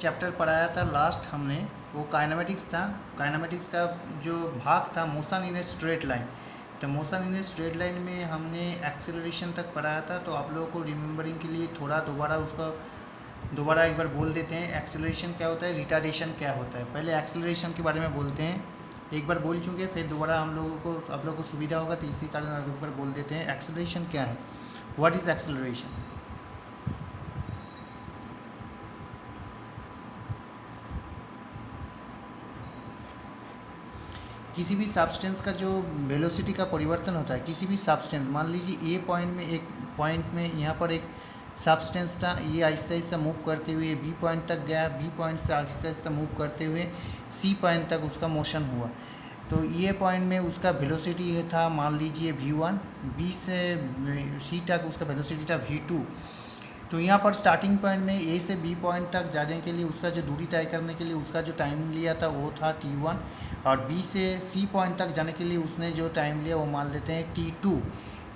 Chapter पढ़ाया था last हमने, वो काइनेमेटिक्स था। काइनेमेटिक्स का जो भाग था motion in a straight line, तो motion in a straight line में हमने एक्सेलरेशन तक पढ़ाया था। तो आप लोगों को रिमेंबरिंग के लिए थोड़ा दोबारा एक बार बोल देते हैं। एक्सेलरेशन क्या होता है, रिटार्डेशन क्या होता है। पहले एक्सेलरेशन के बारे में बोलते हैं, एक बार बोल चुके, फिर दोबारा आप लोगों को सुविधा होगा तो इसी कारण एक बार बोल देते हैं। एक्सेलरेशन क्या है, व्हाट इज़ एक्सेलरेशन। किसी भी सब्सटेंस का जो वेलोसिटी का परिवर्तन होता है, किसी भी सब्सटेंस, मान लीजिए ए पॉइंट में, एक पॉइंट में यहाँ पर एक सब्सटेंस था, ये आहिस्ता आहिस्ता मूव करते हुए बी पॉइंट तक गया, बी पॉइंट से आहिस्ता आहिस्ता मूव करते हुए सी पॉइंट तक उसका मोशन हुआ। तो ये पॉइंट में उसका वेलोसिटी था मान लीजिए v1, बी से सी तक उसका वेलोसिटी था v2। तो यहाँ पर स्टार्टिंग पॉइंट में ए से बी पॉइंट तक जाने के लिए उसका जो दूरी तय करने के लिए उसका जो टाइम लिया था वो था t1, और बी से सी पॉइंट तक जाने के लिए उसने जो टाइम लिया वो मान लेते हैं t2।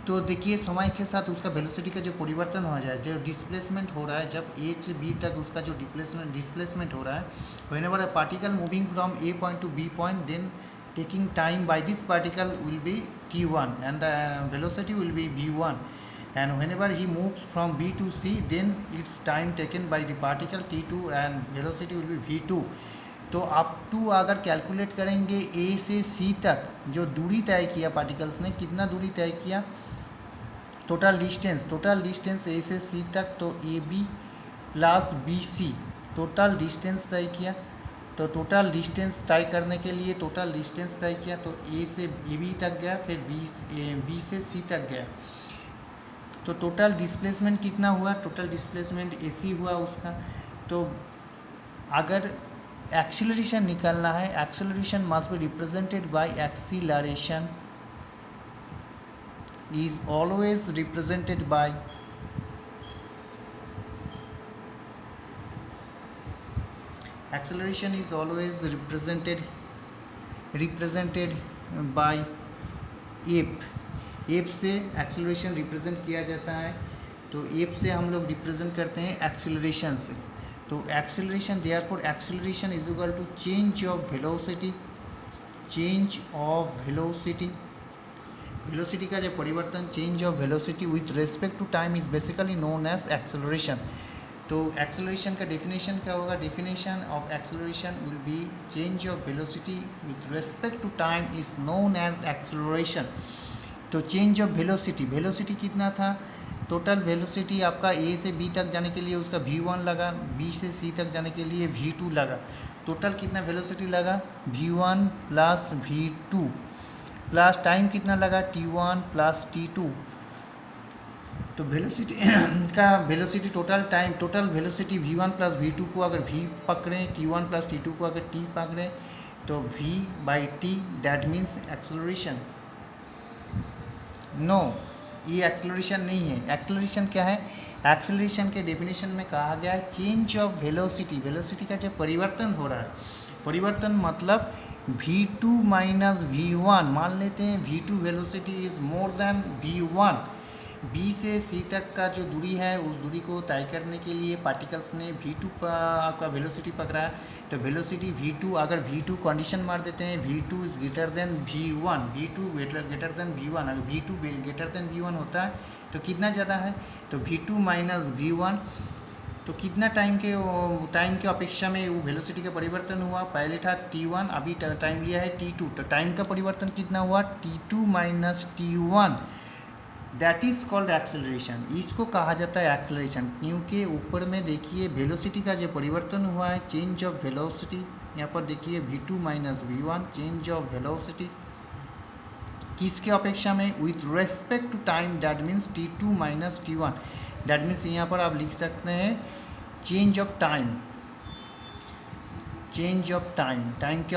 तो देखिए समय के साथ उसका वेलोसिटी का जो परिवर्तन हो जाए, जो डिस्प्लेसमेंट हो रहा है, जब ए से बी तक उसका जो डिस्प्लेसमेंट हो रहा है, whenever a particle moving from A point to B point, then taking time by this particle will be t1 and the velocity will be v1, and whenever he moves from b to c, then its time taken by the particle t2 and velocity will be v2। तो up to अगर calculate करेंगे ए से C तक जो दूरी तय किया particles ने, कितना दूरी तय किया, टोटल डिस्टेंस ए से सी तक, तो A B plus B C total distance तय किया। तो टोटल डिस्टेंस तय करने के लिए टोटल डिस्टेंस तय किया, तो ए से ए बी तक गया, फिर बी से सी तक गया। तो टोटल डिस्प्लेसमेंट कितना हुआ, टोटल डिस्प्लेसमेंट ए सी हुआ उसका। तो अगर एक्सीलरेशन निकालना है, acceleration must be represented by acceleration is always represented by acceleration is always represented by f से acceleration रिप्रेजेंट किया जाता है। तो f से हम लोग रिप्रेजेंट करते हैं acceleration से। तो acceleration, therefore acceleration is equal to change of velocity का जो परिवर्तन, change of velocity with respect to time is basically known as acceleration। तो एक्सेलरेशन का डेफिनेशन क्या होगा, definition of acceleration will be change of velocity with respect to time is known as acceleration. तो change of velocity कितना था, total velocity आपका ए से B तक जाने के लिए उसका v1 लगा, बी से सी तक जाने के लिए v2 लगा। टोटल कितना वेलोसिटी लगा, v1 plus v2 plus time कितना लगा, t1 प्लस t2। तो velocity total velocity v1 plus v2 को अगर v पकड़ें, t1 प्लस t2 को अगर t पकड़ें, तो v by T that means acceleration. No, ये एक्सेलरेशन नहीं है। एक्सेलरेशन क्या है, एक्सेलरेशन के डेफिनेशन में कहा गया है चेंज ऑफ वेलोसिटी का जो परिवर्तन हो रहा है, परिवर्तन मतलब v2 माइनस v1। मान लेते हैं v2 velocity is more than v1। B से सी तक का जो दूरी है उस दूरी को तय करने के लिए पार्टिकल्स ने v2 का वेलोसिटी पकड़ा है। तो वेलोसिटी v2, अगर v2 कंडीशन मार देते हैं, v2 is greater than v1, v2 greater than v1, अगर v2 ग्रेटर देन v1 होता है तो कितना ज़्यादा है, तो v2 माइनस v1। तो कितना टाइम के अपेक्षा में वो वेलोसिटी का परिवर्तन हुआ, पहले था t1, अभी टाइम लिया है t2। तो टाइम का परिवर्तन कितना हुआ, t2 minus t1, that is called acceleration. इसको कहा जाता है एक्सेलरेशन, क्योंकि ऊपर में देखिए वेलोसिटी का जो परिवर्तन हुआ है, चेंज ऑफ वेलोसिटी। यहाँ पर देखिए v2 minus v1 change of velocity किसके अपेक्षा में, with respect to time, that means t2 minus t1। That means यहाँ पर आप लिख सकते हैं चेंज ऑफ टाइम के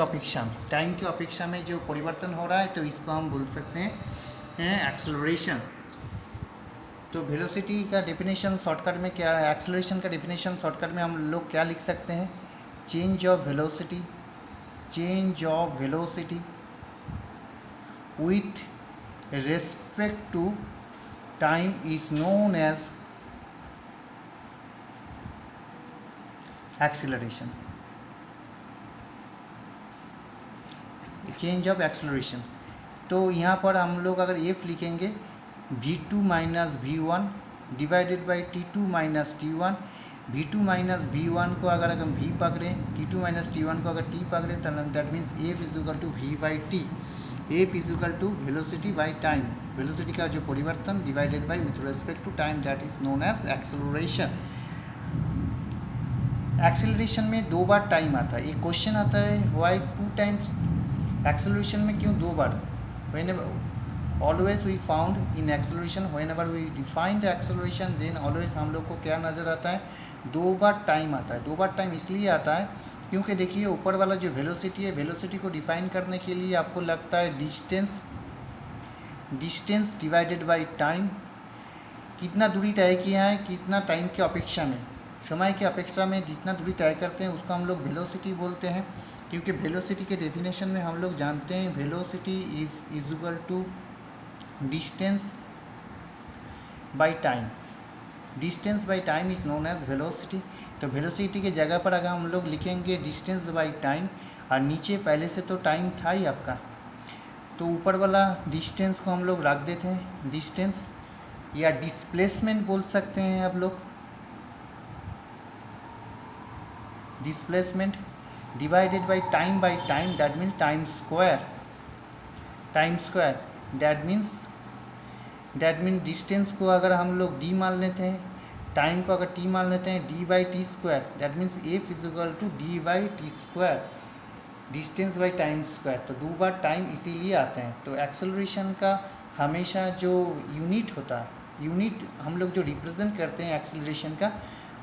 अपेक्षा में जो परिवर्तन हो रहा है, तो इसको हम बोल सकते हैं एक्सेलरेशन। तो वेलोसिटी का डेफिनेशन शॉर्टकट में क्या है, एक्सेलरेशन का डेफिनेशन शॉर्टकट में हम लोग क्या लिख सकते हैं, change of velocity with respect to time is known as acceleration, change of acceleration. तो यहाँ पर हम लोग अगर एफ लिखेंगे v2 minus v1 divided by t2 minus t1। v2 minus v1 को अगर हम v पकड़ें, t2 माइनस t1 को अगर t पकड़ें तो that means F is equal to v by T. F is equal to velocity by time, velocity का जो परिवर्तन divided by with respect to time, that is known as acceleration. Acceleration में 2 बार time आता है। एक question आता है why 2 times, acceleration में क्यों 2 बार? whenever always we found in acceleration whenever we define the acceleration then always हम लोग को क्या नज़र आता है? 2 बार टाइम आता है। 2 बार टाइम इसलिए आता है क्योंकि देखिए ऊपर वाला जो वेलोसिटी है, वेलोसिटी को डिफाइन करने के लिए आपको लगता है डिस्टेंस डिवाइडेड बाई टाइम, कितना दूरी तय किया है, कितना टाइम की अपेक्षा में, समय की अपेक्षा में जितना दूरी तय करते हैं उसको हम लोग वेलोसिटी बोलते हैं। क्योंकि वेलोसिटी के डेफिनेशन में हम लोग जानते हैं velocity is equal to distance by time, distance by time is known as velocity. तो वेलोसिटी के जगह पर अगर हम लोग लिखेंगे डिस्टेंस बाय टाइम, और नीचे पहले से तो टाइम था ही आपका, तो ऊपर वाला डिस्टेंस को हम लोग रख देते हैं डिस्टेंस, या डिस्प्लेसमेंट बोल सकते हैं आप लोग, displacement divided by time that means time square, that means distance को अगर हम लोग डी मान लेते हैं, टाइम को अगर टी मान लेते हैं, D by T square, that means F is equal to D by T square, distance by time square. तो 2 बार टाइम इसीलिए आते हैं। तो एक्सेलरेशन का हमेशा जो यूनिट होता है, यूनिट हम लोग जो रिप्रेजेंट करते हैं एक्सेलरेशन का,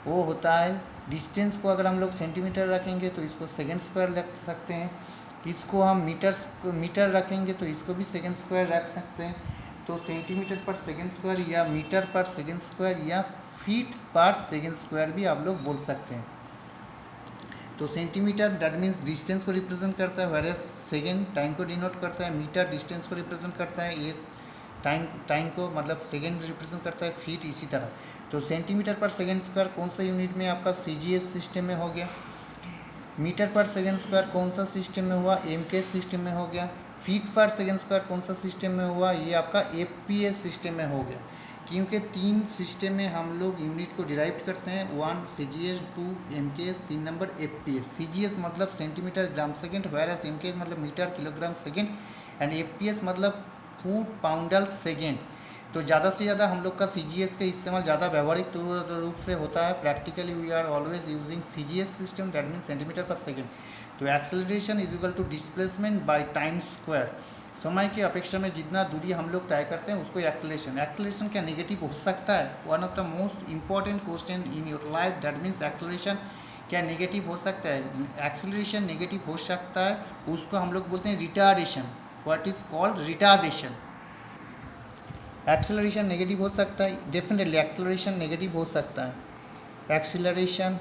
वो होता है डिस्टेंस को अगर हम लोग सेंटीमीटर रखेंगे तो इसको सेकेंड स्क्वायर रख सकते हैं, इसको हम मीटर रखेंगे तो इसको भी सेकेंड स्क्वायर रख सकते हैं। तो सेंटीमीटर पर सेकेंड स्क्वायर या मीटर पर सेकेंड स्क्वायर या फीट पर सेकेंड स्क्वायर भी आप लोग बोल सकते हैं। तो सेंटीमीटर दैट मीन्स डिस्टेंस को रिप्रेजेंट करता है, वेरियस सेकेंड टाइम को डिनोट करता है, मीटर डिस्टेंस को रिप्रेजेंट करता है, ये टाइम को मतलब सेकेंड रिप्रेजेंट करता है, फीट इसी तरह। तो सेंटीमीटर पर सेकेंड स्क्वायर कौन सा यूनिट में आपका सीजीएस सिस्टम में हो गया, मीटर पर सेकेंड स्क्वायर कौन सा सिस्टम में हुआ, एमके सिस्टम में हो गया, फीट पर सेकेंड स्क्वायर कौन सा सिस्टम में हुआ, ये आपका एफपीएस सिस्टम में हो गया। क्योंकि 3 सिस्टम में हम लोग यूनिट को डिराइव करते हैं, 1 CGS, 2 MKS, 3 number FPS. CGS मतलब centimetre gram second, whereas MKS मतलब metre kilogram second, and FPS मतलब फुट पाउंडल सेकेंड। तो ज़्यादा से ज़्यादा हम लोग का सीजीएस का इस्तेमाल ज़्यादा व्यवहारिक रूप से होता है। Practically we are always using CGS system, that means centimetre per second. तो acceleration is equal to displacement by time square, समय की अपेक्षा में जितना दूरी हम लोग तय करते हैं उसको एक्सेलरेशन। एक्सेलरेशन क्या नेगेटिव हो सकता है? One of the most important question in your life, that means acceleration क्या नेगेटिव हो सकता है? एक्सेलरेशन नेगेटिव हो सकता है, उसको हम लोग बोलते हैं retardation. What is called retardation. Acceleration negative हो सकता है, डेफिनेटली एक्सेलरेशन नेगेटिव हो सकता है। एक्सेलरेशन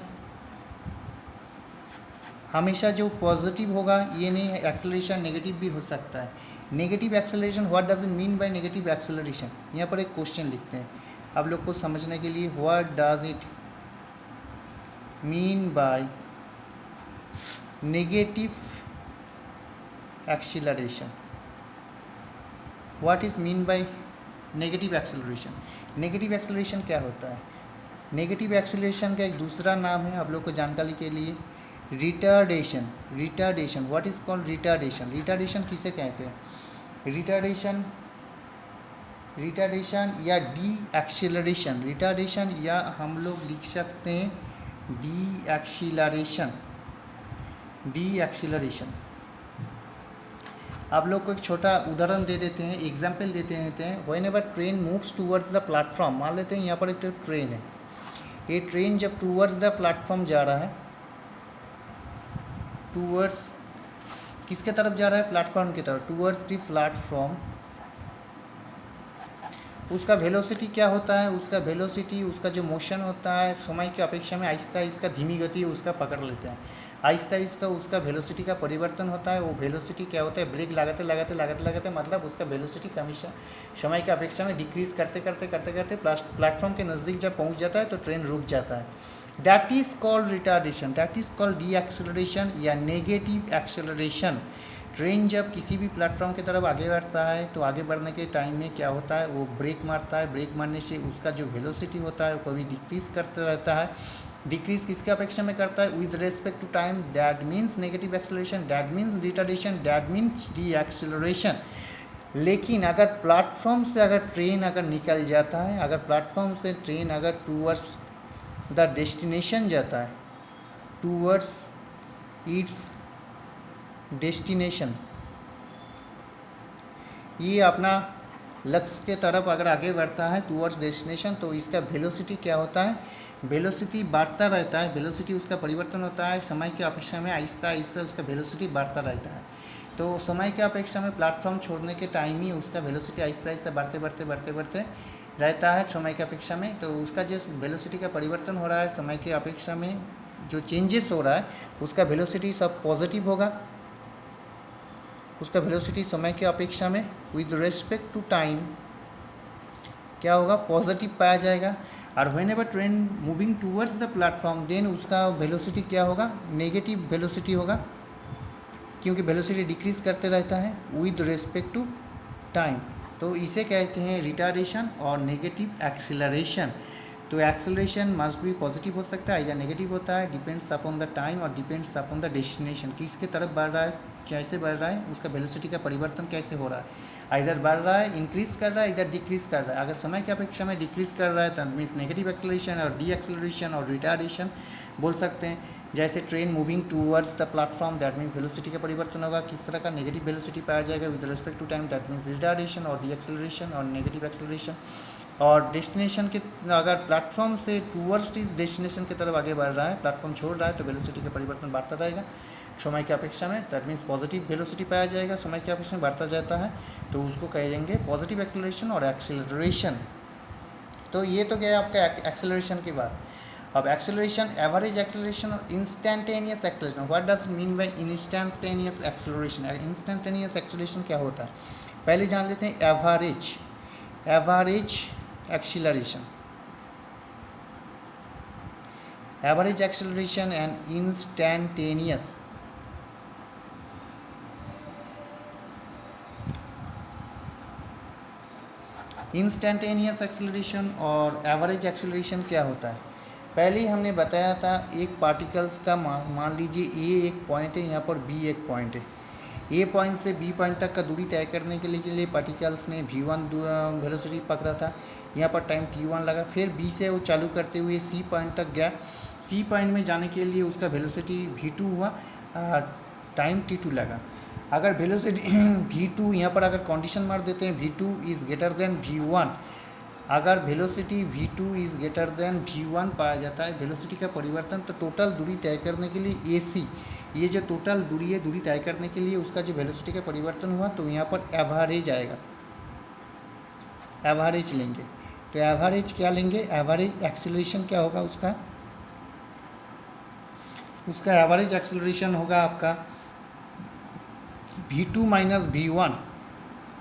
हमेशा जो पॉजिटिव होगा ये नहीं है, एक्सेलरेशन नेगेटिव भी हो सकता है। Negative acceleration, what does it mean by negative acceleration? यहाँ पर एक क्वेश्चन लिखते हैं आप लोग को समझने के लिए, what does it mean by negative acceleration? What is mean by negative acceleration? Negative acceleration क्या होता है? नेगेटिव एक्सेलरेशन का एक दूसरा नाम है आप लोग को जानकारी के लिए, retardation. Retardation, what is called retardation? Retardation किसे कहते हैं? रिटार्डेशन या डी एक्सेलरेशन, रिटार्डेशन या हम लोग लिख सकते हैं डी एक्सेलरेशन। डी एक्सेलरेशन आप लोग को एक छोटा उदाहरण दे देते हैं, एग्जाम्पल देते हैं। Whenever train moves towards the platform, मान लेते हैं यहाँ पर एक ट्रेन है, ये ट्रेन जब टूवर्ड्स द प्लेटफॉर्म जा रहा है, टूवर्ड्स किसके तरफ जा रहा है? प्लेटफॉर्म की तरफ, टूवर्ड्स द प्लेटफॉर्म। उसका वेलोसिटी क्या होता है? उसका वेलोसिटी, उसका जो मोशन होता है समय की अपेक्षा में आहिस्ता आहिस्ता धीमी गति उसका पकड़ लेते हैं, आहिस्ता आहिस्ता उसका वेलोसिटी का परिवर्तन होता है। वो वेलोसिटी क्या होता है? ब्रेक लगाते मतलब उसका वेलोसिटी हमेशा समय की अपेक्षा में डिक्रीज करते करते प्लेटफॉर्म के नज़दीक जब पहुंच जाता है तो ट्रेन रुक जाता है। That is called retardation, that is called D acceleration या नेगेटिव एक्सेलरेशन। ट्रेन जब किसी भी प्लेटफॉर्म की तरफ आगे बढ़ता है तो आगे बढ़ने के टाइम में क्या होता है, वो ब्रेक मारता है, ब्रेक मारने से उसका जो वेलोसिटी होता है वो कभी डिक्रीज करता रहता है। डिक्रीज किसके अपेक्षा में करता है, with respect to time, that means negative acceleration, that means retardation, that means deceleration. लेकिन अगर प्लेटफॉर्म से अगर ट्रेन अगर निकल जाता है, अगर प्लेटफॉर्म से ट्रेन अगर टूवर्ड्स द डेस्टिनेशन जाता है, टूवर्ड्स इट्स डेस्टिनेशन, ये अपना लक्ष्य के तरफ अगर आगे बढ़ता है टूवर्ड्स डेस्टिनेशन, तो इसका वेलोसिटी क्या होता है, वेलोसिटी बढ़ता रहता है, वेलोसिटी उसका परिवर्तन होता है समय की अपेक्षा में, आहिस्ता आहिस्ता उसका वेलोसिटी बढ़ता रहता है। तो समय की अपेक्षा में प्लेटफॉर्म छोड़ने के टाइम ही उसका वेलोसिटी आहिस्ता आहिस्ता बढ़ते रहता है समय की अपेक्षा में। तो उसका जो वेलोसिटी का परिवर्तन हो रहा है समय की अपेक्षा में, जो चेंजेस हो रहा है उसका वेलोसिटी सब पॉजिटिव होगा, उसका वेलोसिटी समय की अपेक्षा में विद रेस्पेक्ट टू टाइम क्या होगा, पॉजिटिव पाया जाएगा। और whenever train moving towards the platform, then उसका वेलोसिटी क्या होगा, नेगेटिव वेलोसिटी होगा, क्योंकि वेलोसिटी डिक्रीज करते रहता है विद रेस्पेक्ट टू टाइम। तो इसे कहते हैं रिटार्डेशन और नेगेटिव एक्सीलरेशन। तो एक्सेलरेशन मस्ट भी पॉजिटिव हो सकता है, इधर नेगेटिव होता है, डिपेंड्स अपॉन द टाइम और डिपेंड्स अपॉन द डेस्टिनेशन, किसके तरफ बढ़ रहा है, कैसे बढ़ रहा है, उसका वेलोसिटी का परिवर्तन कैसे हो रहा है, इधर बढ़ रहा है इंक्रीज कर रहा है, इधर डिक्रीज कर रहा है। अगर समय की अपेक्षा में डिक्रीज कर रहा है तो मीन्स नेगेटिव एक्सेलरेशन और डी एक्सेलरेशन और रिटार्डेशन बोल सकते हैं। जैसे train moving towards the platform, that means velocity का परिवर्तन होगा, किस तरह का, नेगेटिव वेलोसिटी पाया जाएगा with respect to time, that means retardation और डी एक्सेलरेशन और नेगेटिव एक्सेलरेशन। और डेस्टिनेशन के अगर प्लेटफॉर्म से टूवर्ड्स इस डेस्टिनेशन की तरफ आगे बढ़ रहा है, प्लेटफॉर्म छोड़ रहा है, तो वेलोसिटी का परिवर्तन बढ़ता रहेगा समय की अपेक्षा में, दैट मीन्स पॉजिटिव वेलोसिटी पाया जाएगा, समय की अपेक्षा में बढ़ता जाता है, तो उसको कहेंगे पॉजिटिव एक्सेलरेशन और एक्सेलरेशन। तो ये तो गया आपका एक्सेलरेशन की बात। अब एक्सेलरेशन, एवरेज एक्सेलरेशन और instantaneous acceleration. What does it mean by instantaneous acceleration? Instantaneous acceleration क्या होता है, पहले जान लेते हैं। Average acceleration, average acceleration and instantaneous. Instantaneous acceleration और एवरेज एक्सेलरेशन क्या होता है, पहले ही हमने बताया था। एक पार्टिकल्स का मान लीजिए ए एक पॉइंट है, यहाँ पर बी एक पॉइंट है। ए पॉइंट से बी पॉइंट तक का दूरी तय करने के लिए पार्टिकल्स ने v1 वेलोसिटी पकड़ा था, यहाँ पर टाइम t1 लगा। फिर बी से वो चालू करते हुए सी पॉइंट तक गया, सी पॉइंट में जाने के लिए उसका वेलोसिटी v2 हुआ, टाइम t2 लगा। अगर वेलोसिटी v2 यहाँ पर अगर कंडीशन मार देते हैं v2 is greater than v1, अगर velocity v2 is greater than v1 पाया जाता है, वेलोसिटी का परिवर्तन, तो टोटल दूरी तय करने के लिए ac, ये जो टोटल दूरी है, दूरी तय करने के लिए उसका जो वेलोसिटी का परिवर्तन हुआ, तो यहाँ पर एवरेज आएगा, एवरेज लेंगे। तो एवरेज क्या लेंगे, एवरेज एक्सेलरेशन क्या होगा उसका एवरेज एक्सेलरेशन होगा आपका v2 माइनस v1।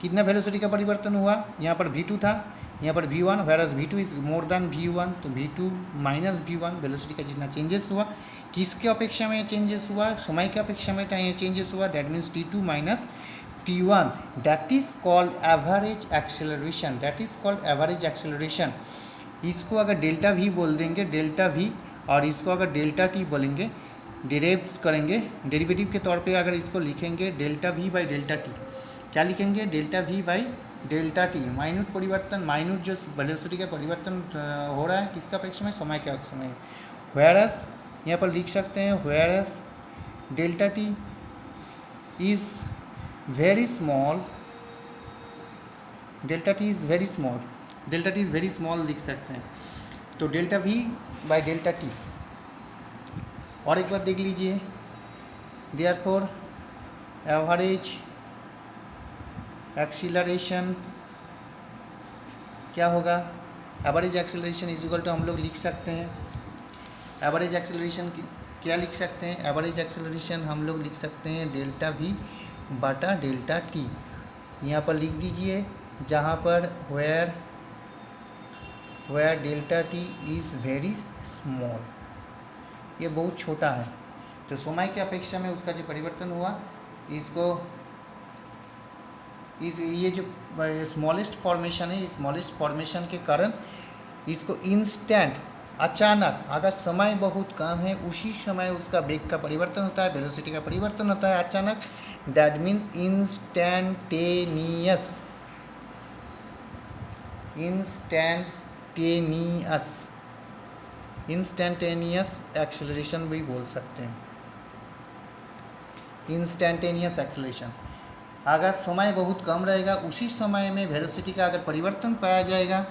कितना वेलोसिटी का परिवर्तन हुआ, यहाँ पर v2 था, यहाँ पर v1, virus v2 is more than v1, तो v2 माइनस v1 वेलोसिटी का जितना चेंजेस हुआ, किसके अपेक्षा में चेंजेस हुआ, समय के अपेक्षा में चेंजेस हुआ, that means t2 minus t1, that is called average acceleration, that is called average acceleration. इसको अगर डेल्टा v बोल देंगे, डेल्टा v, और इसको अगर डेल्टा t बोलेंगे, डिराइव करेंगे डेरिवेटिव के तौर पे, अगर इसको लिखेंगे delta v by delta t, क्या लिखेंगे, delta v by delta T, minute परिवर्तन, माइन्यूट जो वेलोसिटी का परिवर्तन हो रहा है किसका अपेक्षा में, समय के अपेक्षा में। व्हेयरएस यहाँ पर लिख सकते हैं, whereas delta T is very small, delta T is very small, delta T is very small लिख सकते हैं। तो delta V by delta T. और एक बार देख लीजिए, देयरफॉर एवरेज एक्सीलरेशन क्या होगा, average acceleration is equal to, हम लोग लिख सकते हैं एवरेज एक्सीलरेशन क्या लिख सकते हैं, एवरेज एक्सीलरेशन हम लोग लिख सकते हैं डेल्टा वी बटा डेल्टा टी। यहाँ पर लिख दीजिए, जहाँ पर where delta T is very small, ये बहुत छोटा है। तो समय की अपेक्षा में उसका जो परिवर्तन हुआ, इसको ये जो स्मॉलेस्ट फॉर्मेशन है, स्मॉलेस्ट फॉर्मेशन के कारण इसको इंस्टेंट, अचानक, अगर समय बहुत कम है उसी समय उसका वेग का परिवर्तन होता है, वेलोसिटी का परिवर्तन होता है अचानक। दैट मीन्स इंस्टेंटेनियस एक्सेलरेशन भी बोल सकते हैं। इंस्टेंटेनियस एक्सेलरेशन, अगर समय बहुत कम रहेगा उसी समय में वेलोसिटी का अगर परिवर्तन पाया जाएगा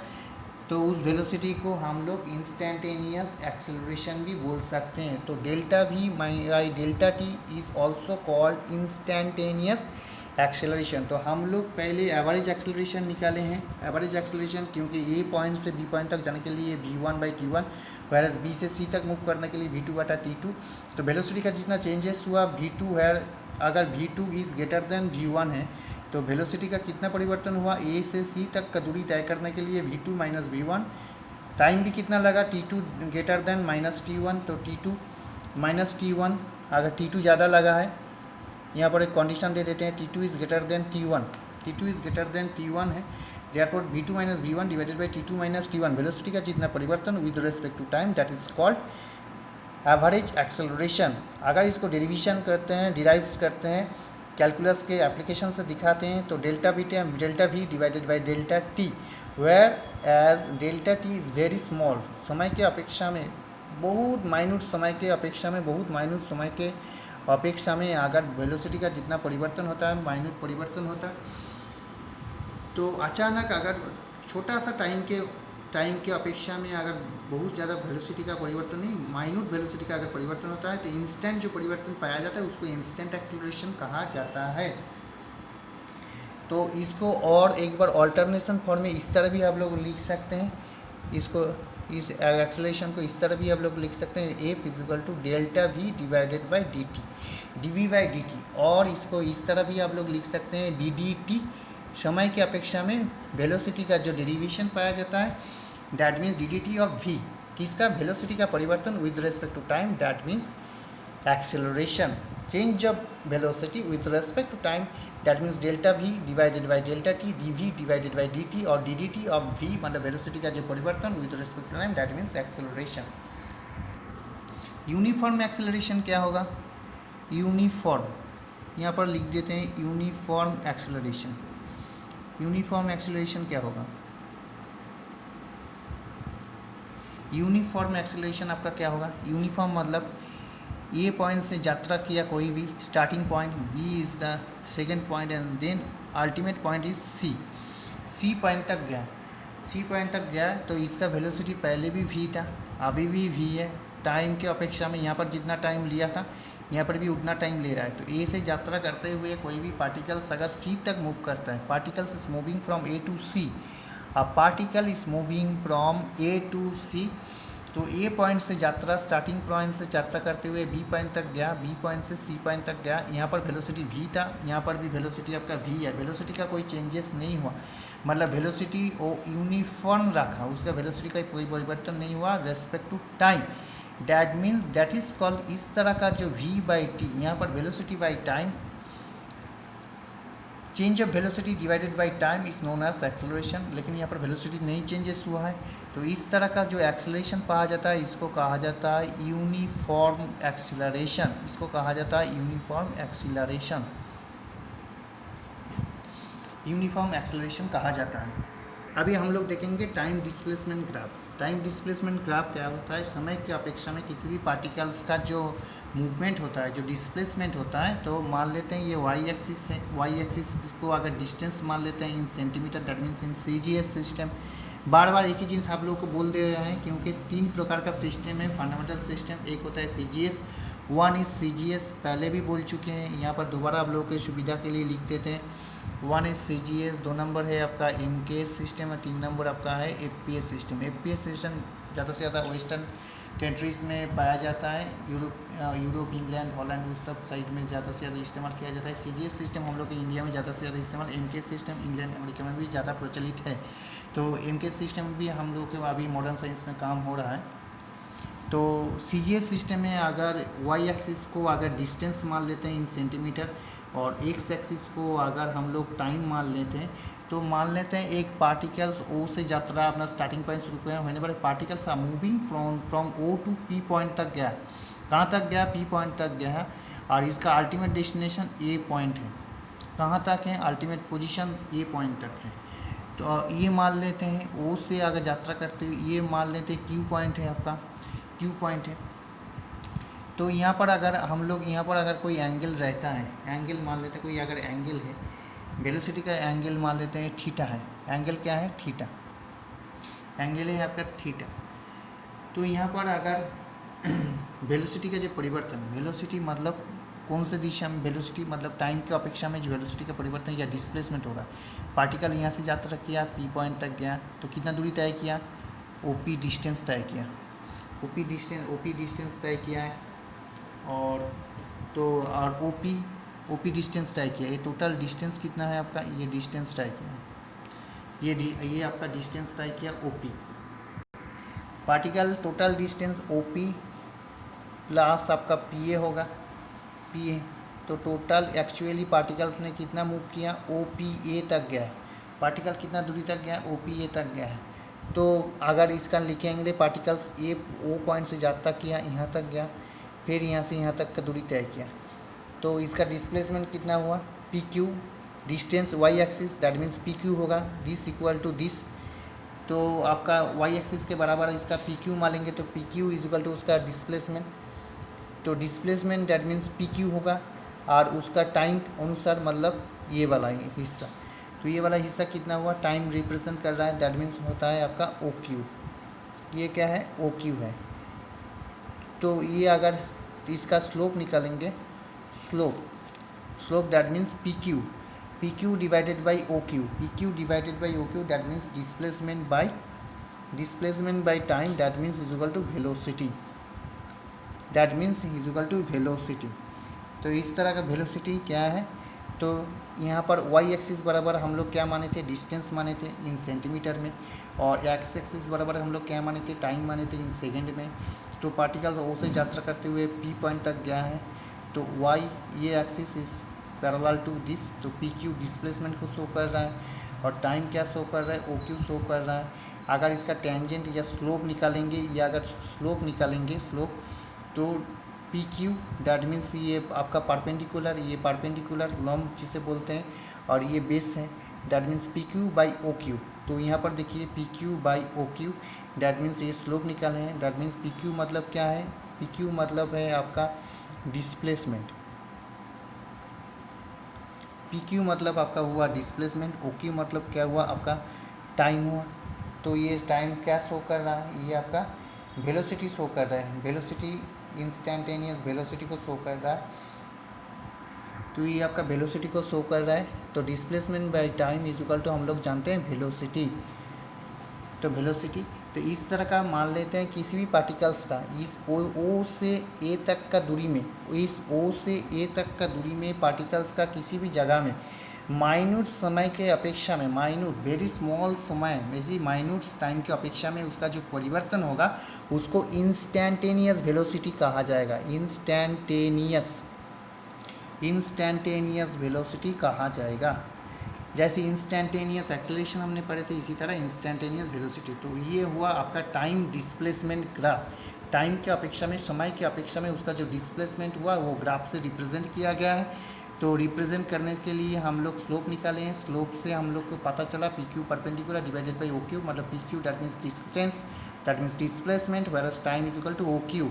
तो उस वेलोसिटी को हम लोग इंस्टेंटेनियस एक्सेलरेशन भी बोल सकते हैं। तो delta V by delta T is also called instantaneous acceleration. तो हम लोग पहले एवरेज एक्सेलरेशन निकाले हैं। एवरेज एक्सेलरेशन क्योंकि ए पॉइंट से बी पॉइंट तक जाने के लिए v1/t1, वैर बी से सी तक मूव करने के लिए v2/t2। तो वेलोसिटी का जितना चेंजेस हुआ v2 है, अगर v2 is greater than v1 है तो वेलोसिटी का कितना परिवर्तन हुआ, ए से सी तक का दूरी तय करने के लिए v2 माइनस v1। टाइम भी कितना लगा, t2 ग्रेटर देन -t1, तो t2 माइनस t1, अगर t2 ज़्यादा लगा है, यहाँ पर एक कंडीशन दे देते हैं t2 is greater than t1 है, therefore v2 minus v1 divided by t2 minus t1। Velocity का जितना परिवर्तन with respect to time, that is called average acceleration. अगर इसको डेरिवेशन करते हैं, डिराइव्स करते हैं, कैलकुलस के एप्लीकेशन से दिखाते हैं, तो delta V divided by delta T, whereas delta T is very small, समय के अपेक्षा में बहुत माइन्यूट समय के अपेक्षा में अगर वेलोसिटी का जितना परिवर्तन होता है, माइन्यूट परिवर्तन होता है, तो अचानक अगर छोटा सा टाइम के अपेक्षा में अगर बहुत ज़्यादा वेलोसिटी का परिवर्तन नहीं, माइन्यूट वेलोसिटी का अगर परिवर्तन होता है तो इंस्टेंट जो परिवर्तन पाया जाता है उसको इंस्टेंट एक्सेलरेशन कहा जाता है। तो इसको और एक बार ऑल्टरनेशन फॉर्म में इस तरह भी आप लोग लिख सकते हैं, इस एक्सेलरेशन को इस तरह भी आप लोग लिख सकते हैं, F is equal to delta V divided by D T, dv/dt। और इसको इस तरह भी आप लोग लिख सकते हैं ddt, समय की अपेक्षा में वेलोसिटी का जो डेरिवेशन पाया जाता है, that means ddt of v, किसका, वेलोसिटी का परिवर्तन with respect to time, that means acceleration, change of velocity with respect to time, that means delta v divided by delta t, dv divided by dt, और ddt of v मतलब velocity का जो परिवर्तन with respect to time, that means acceleration. Uniform acceleration क्या होगा, uniform, यहाँ पर लिख देते हैं यूनिफॉर्म एक्सेलरेशन। यूनिफॉर्म एक्सेलरेशन क्या होगा, यूनिफॉर्म एक्सेलरेशन आपका क्या होगा, यूनिफॉर्म मतलब ए पॉइंट से यात्रा किया कोई भी, starting point B is the second point and then ultimate point is C point तक गया, तो इसका वेलोसिटी पहले भी v था, अभी भी v है। टाइम के अपेक्षा में यहाँ पर जितना टाइम लिया था यहाँ पर भी उतना टाइम ले रहा है। तो ए से यात्रा करते हुए कोई भी पार्टिकल्स अगर सी तक मूव करता है, particles is moving from A to C, a particle is moving from A to C, तो ए पॉइंट से यात्रा, स्टार्टिंग पॉइंट से यात्रा करते हुए बी पॉइंट तक गया, बी पॉइंट से सी पॉइंट तक गया, यहाँ पर वेलोसिटी v था, यहाँ पर भी वेलोसिटी आपका v है, वेलोसिटी का कोई चेंजेस नहीं हुआ, मतलब वेलोसिटी वो यूनिफॉर्म रखा, उसका वेलोसिटी का कोई परिवर्तन नहीं हुआ respect to time, that means that is called, इस तरह का जो v/t, यहाँ पर velocity by time, change of velocity divided by time is known as acceleration, लेकिन यहाँ पर वेलोसिटी नहीं चेंजेस हुआ है, तो इस तरह का जो एक्सेलरेशन पाया जाता है इसको कहा जाता है यूनिफॉर्म एक्सेलरेशन, इसको कहा जाता है यूनिफॉर्म एक्सेलरेशन, यूनिफॉर्म एक्सेलरेशन कहा जाता है। अभी हम लोग देखेंगे time displacement graph. Time displacement graph क्या होता है, समय की अपेक्षा में किसी भी पार्टिकल्स का जो मूवमेंट होता है, जो डिस्प्लेसमेंट होता है, तो मान लेते हैं ये वाई एक्सिस है, वाई एक्सिस को अगर डिस्टेंस मान लेते हैं in centimetre, that means in CGS system. बार बार एक ही चीज़ आप लोगों को बोल दे रहे हैं क्योंकि 3 प्रकार का सिस्टम है फंडामेंटल सिस्टम, एक होता है CGS, वन इज CGS, पहले भी बोल चुके हैं, यहाँ पर दोबारा आप लोगों की सुविधा के लिए लिख देते हैं। वन इज CGS, 2 नंबर है आपका MKS सिस्टम और 3 नंबर आपका है FPS सिस्टम। FPS सिस्टम ज़्यादा से ज़्यादा वेस्टर्न कंट्रीज़ में पाया जाता है, यूरोप, इंग्लैंड, हॉलैंड, उस सब साइड में ज़्यादा से ज़्यादा इस्तेमाल किया जाता है। CGS सिस्टम हम लोग के इंडिया में ज़्यादा से ज़्यादा इस्तेमाल, MKS सिस्टम इंग्लैंड, अमेरिका में भी ज़्यादा प्रचलित है। तो MKS सिस्टम भी हम लोग के अभी मॉडर्न साइंस में काम हो रहा है। तो CGS सिस्टम में अगर वाई एक्सिस को अगर डिस्टेंस मान लेते हैं इन सेंटीमीटर और एक्स एक्सिस को अगर हम लोग टाइम मान लेते हैं, तो मान लेते हैं एक पार्टिकल्स ओ से यात्रा अपना स्टार्टिंग पॉइंट शुरू किया होने पर particles are moving from O to P point तक गया। कहाँ तक गया? पी पॉइंट तक गया है और इसका अल्टीमेट डेस्टिनेशन ए पॉइंट है। कहाँ तक है? अल्टीमेट पोजीशन ए पॉइंट तक है। तो ये मान लेते हैं ओ से अगर यात्रा करते हुए ये मान लेते हैं क्यू पॉइंट है, आपका क्यू पॉइंट है। तो यहाँ पर अगर हम लोग यहाँ पर अगर कोई एंगल रहता है, एंगल मान लेते हैं कोई अगर एंगल है, वेलोसिटी का एंगल मान लेते हैं थीटा है। एंगल क्या है? थीटा। एंगल है आपका थीटा। तो यहाँ पर अगर वेलोसिटी का जो परिवर्तन, वेलोसिटी मतलब कौन से दिशा में, वेलोसिटी मतलब टाइम की अपेक्षा में जो वेलोसिटी का परिवर्तन या डिस्प्लेसमेंट होगा। पार्टिकल यहाँ से यात्रा किया, पी पॉइंट तक गया, तो कितना दूरी तय किया? ओपी डिस्टेंस तय किया। ओपी डिस्टेंस तय किया है और ओपी डिस्टेंस तय किया। ये टोटल डिस्टेंस कितना है आपका? ये डिस्टेंस तय किया, ये आपका डिस्टेंस तय किया OP. Particle total distance OP plus आपका पी ए होगा, पी ए। तो टोटल एक्चुअली पार्टिकल्स ने कितना मूव किया? ओ पी ए तक गया है। पार्टिकल कितना दूरी तक गया? ओ पी ए तक गया है। तो अगर इसका लिखेंगे पार्टिकल्स ए ओ पॉइंट से यात्रा किया, यहाँ तक गया, फिर यहाँ से यहाँ तक का दूरी तय किया, तो इसका डिस्प्लेसमेंट कितना हुआ? P Q. Distance Y axis that means P Q होगा, दिस इक्वल टू दिस। तो आपका वाई एक्सिस के बराबर इसका पी क्यू मानेंगे, तो P Q is equal to उसका डिस्प्लेसमेंट। तो displacement that means P Q होगा और उसका टाइम अनुसार मतलब ये वाला हिस्सा। तो ये वाला हिस्सा कितना हुआ? टाइम रिप्रेजेंट कर रहा है, दैट मीन्स होता है आपका ओ क्यू। ये क्या है? ओ क्यू है। तो ये अगर इसका स्लोप निकालेंगे, slope that means P Q divided by O Q, that means displacement by time, that means is equal to velocity, तो इस तरह का वेलोसिटी क्या है? तो यहाँ पर वाई एक्सिस बराबर हम लोग क्या माने थे? डिस्टेंस माने थे इन सेंटीमीटर में, और एक्स एक्सिस बराबर हम लोग क्या माने थे? टाइम माने थे इन सेकंड में। तो पार्टिकल ओ से यात्रा करते हुए पी पॉइंट तक गया है, तो वाई ये axis is parallel to this, तो पी क्यू डिस्प्लेसमेंट को शो कर रहा है और टाइम क्या शो कर रहा है? ओ क्यू शो कर रहा है। अगर इसका टेंजेंट या स्लोप निकालेंगे, या अगर स्लोप तो पी क्यू दैट मीन्स ये आपका परपेंडिकुलर, ये परपेंडिकुलर लंब जिसे बोलते हैं, और ये बेस है, that means P Q by O Q. तो यहाँ पर देखिए P Q by O Q, that means ये स्लोप निकाले हैं, दैट मीन्स पी क्यू मतलब क्या है? पी क्यू मतलब है आपका डिस्प्लेसमेंट, पी क्यू मतलब आपका हुआ डिस्प्लेसमेंट, ओ क्यू मतलब क्या हुआ? आपका टाइम हुआ। तो ये टाइम क्या शो कर रहा है? ये आपका वेलोसिटी शो कर रहा है, वेलोसिटी इंस्टेंटेनियस वेलोसिटी को शो कर रहा है। तो ये आपका वेलोसिटी को शो कर रहा है। तो displacement by time is equal to हम लोग जानते हैं वेलोसिटी। तो वेलोसिटी तो इस तरह का मान लेते हैं किसी भी पार्टिकल्स का इस ओ से ए तक का दूरी में, इस ओ से ए तक का दूरी में पार्टिकल्स का किसी भी जगह में माइन्यूट समय के अपेक्षा में, माइन्यूट वेरी स्मॉल समय, वेरी माइन्यूट टाइम की अपेक्षा में उसका जो परिवर्तन होगा उसको इंस्टेंटेनियस वेलोसिटी कहा जाएगा। इंस्टेंटेनियस वेलोसिटी कहा जाएगा। जैसे इंस्टेंटेनियस एक्सेलरेशन हमने पढ़े थे, इसी तरह इंस्टेंटेनियस वेलोसिटी। तो ये हुआ आपका टाइम डिस्प्लेसमेंट ग्राफ। टाइम के अपेक्षा में, समय के अपेक्षा में उसका जो डिस्प्लेसमेंट हुआ वो ग्राफ से रिप्रेजेंट किया गया है। तो रिप्रेजेंट करने के लिए हम लोग स्लोप निकाले हैं। स्लोप से हम लोग को पता चला P Q perpendicular divided by O Q, मतलब P Q that means distance, that means displacement, versus time is equal to O Q.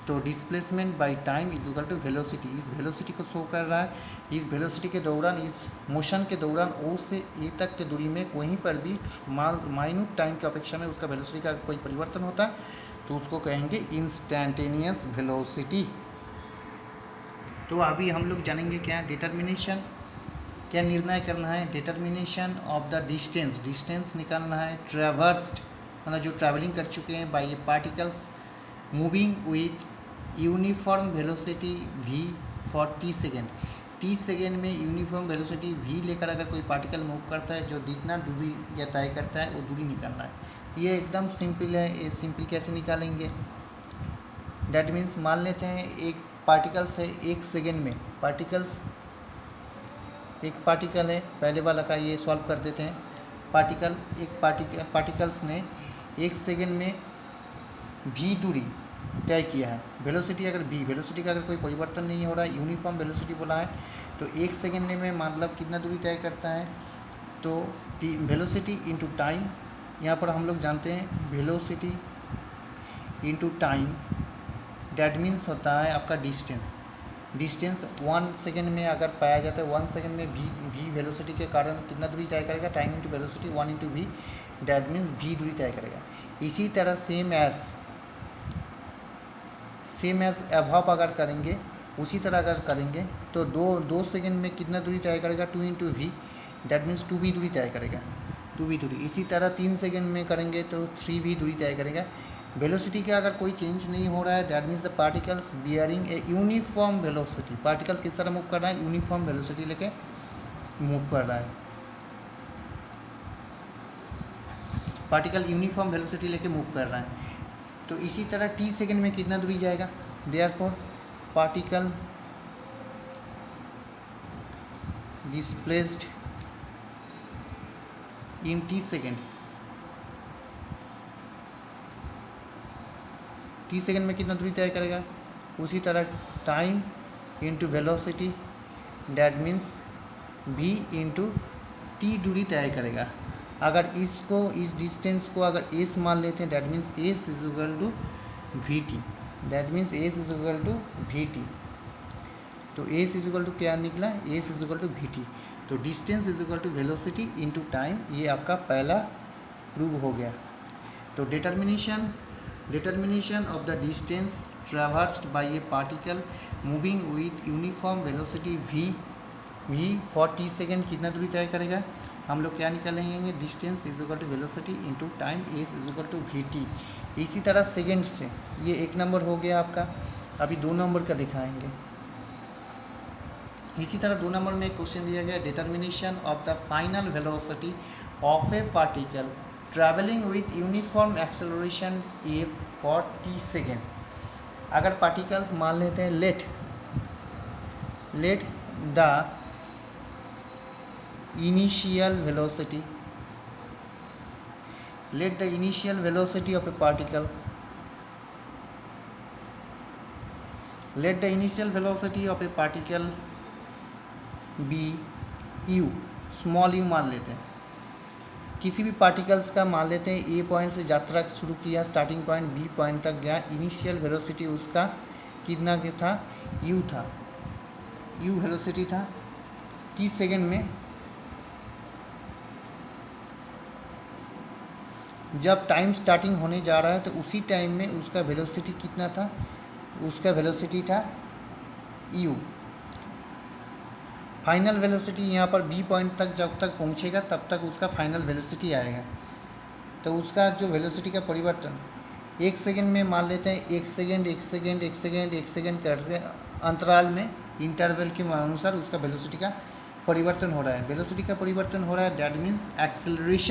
तो displacement by time is equal to velocity, इस वेलोसिटी को शो कर रहा है। इस velocity के दौरान, इस मोशन के दौरान ओ से ए तक के दूरी में कहीं पर भी माइन्यूट टाइम की अपेक्षा में उसका वेलोसिटी का कोई परिवर्तन होता है तो उसको कहेंगे इंस्टेंटेनियस वेलोसिटी। तो अभी हम लोग जानेंगे क्या डिटर्मिनेशन, क्या निर्णय करना है। डिटर्मिनेशन ऑफ द डिस्टेंस निकालना है। ट्रैवर्स्ड मतलब जो ट्रैवलिंग कर चुके हैं by particles moving with uniform velocity v for 30 second. 30 second में यूनिफॉर्म वेलोसिटी v लेकर अगर कोई पार्टिकल मूव करता है, जो जितना दूरी या तय करता है वो दूरी निकालना है। ये एकदम सिंपल है। ये सिंपल कैसे निकालेंगे? दैट मीन्स मान लेते हैं एक पार्टिकल्स है, एक सेकेंड में एक पार्टिकल है, पहले वाला का ये सॉल्व कर देते हैं। पार्टिकल्स ने एक सेकेंड में v दूरी तय किया है। वेलोसिटी वेलोसिटी का अगर कोई परिवर्तन नहीं हो रहा है, यूनिफॉर्म वेलोसिटी बोला है, तो एक सेकेंड में मतलब कितना दूरी तय करता है, तो वेलोसिटी इंटू टाइम। यहाँ पर हम लोग जानते हैं velocity into time that means होता है आपका डिस्टेंस 1 सेकेंड में अगर पाया जाता है, 1 सेकेंड में v वेलोसिटी के कारण कितना दूरी तय करेगा, time into velocity 1 into v that means v दूरी तय करेगा। इसी तरह सेम एज अभाव अगर करेंगे, उसी तरह अगर करेंगे तो दो सेकेंड में कितना दूरी तय करेगा, 2 into we that means 2v दूरी तय करेगा, 2v दूरी। इसी तरह 3 सेकेंड में करेंगे तो 3v दूरी तय करेगा। वेलोसिटी का अगर कोई चेंज नहीं हो रहा है, that means the particles bearing a uniform velocity. Particles किस तरह मूव कर रहा है, यूनिफॉर्म वेलोसिटी लेके मूव कर रहा है। पार्टिकल यूनिफॉर्म वेलोसिटी लेके मूव कर रहा है। तो इसी तरह t सेकेंड में कितना दूरी जाएगा, देयरफॉर पार्टिकल डिस्प्लेस्ड इन t सेकेंड, t सेकेंड में कितना दूरी तय करेगा, उसी तरह time into velocity that means v into t दूरी तय करेगा। अगर इस डिस्टेंस को अगर s मान लेते हैं, that means s is equal to V T, that means s is equal to V T. तो s इज इक्वल टू क्या निकला, s is equal to V T. तो distance is equal to velocity into time, ये आपका पहला prove हो गया। तो determination of the distance traversed by a particle moving with uniform velocity v for t second कितना दूरी तय करेगा, हम लोग क्या निकालेंगे, distance is equal to velocity into time S is equal to V T. इसी तरह सेकेंड से ये 1 नंबर हो गया आपका। अभी 2 नंबर का दिखाएंगे। इसी तरह 2 नंबर में एक क्वेश्चन दिया गया, determination of the final velocity of A particle travelling with uniform acceleration A for T second. अगर पार्टिकल्स मान लेते हैं let the initial velocity of a particle be u, small u मान लेते हैं। किसी भी पार्टिकल्स का मान लेते हैं ए पॉइंट से यात्रा शुरू किया, स्टार्टिंग पॉइंट बी पॉइंट तक गया, इनिशियल वेलोसिटी उसका कितना था, u था, u वेलोसिटी था। टी सेकेंड में जब टाइम स्टार्टिंग होने जा रहा है तो उसी टाइम में उसका वेलोसिटी कितना था, उसका वेलोसिटी था u। फाइनल वेलोसिटी यहाँ पर b पॉइंट तक जब तक पहुँचेगा तब तक उसका फाइनल वेलोसिटी आएगा। तो उसका जो वेलोसिटी का परिवर्तन 1 सेकेंड में मान लेते हैं, 1 सेकेंड करते अंतराल में, इंटरवल के अनुसार उसका वेलोसिटी का परिवर्तन हो रहा है। That means acceleration